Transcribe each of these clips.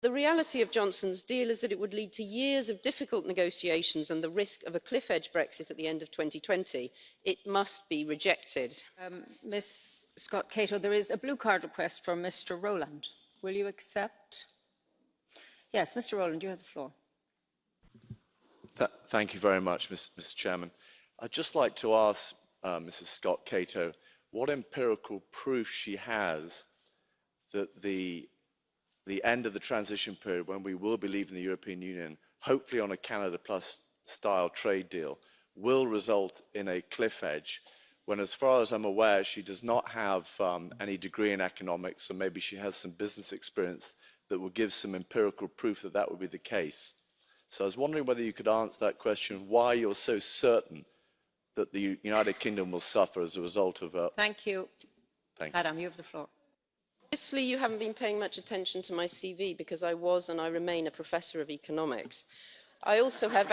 The reality of Johnson's deal is that it would lead to years of difficult negotiations and the risk of a cliff-edge Brexit at the end of 2020. It must be rejected. Ms Scott Cato, there is a blue card request from Mr Rowland. Will you accept? Yes, Mr Rowland, you have the floor. Thank you very much, Mr Chairman. I'd just like to ask Mrs Scott Cato what empirical proof she has that the end of the transition period, when we will be leaving the European Union, hopefully on a Canada Plus style trade deal, will result in a cliff edge, when as far as I'm aware she does not have any degree in economics, so maybe she has some business experience that will give some empirical proof that that would be the case. So I was wondering whether you could answer that question, why you're so certain that the United Kingdom will suffer as a result of... Thank you. Thank you. Madam, you have the floor. Obviously, you haven't been paying much attention to my CV because I was and I remain a professor of economics. I also have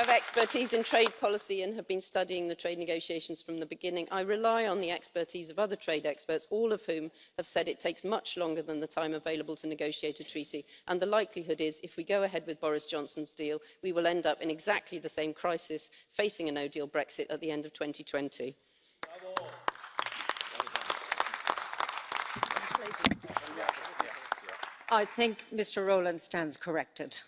expertise in trade policy and have been studying the trade negotiations from the beginning. I rely on the expertise of other trade experts, all of whom have said it takes much longer than the time available to negotiate a treaty. And the likelihood is, if we go ahead with Boris Johnson's deal, we will end up in exactly the same crisis, facing a no-deal Brexit at the end of 2020. I think Mr Rowland stands corrected.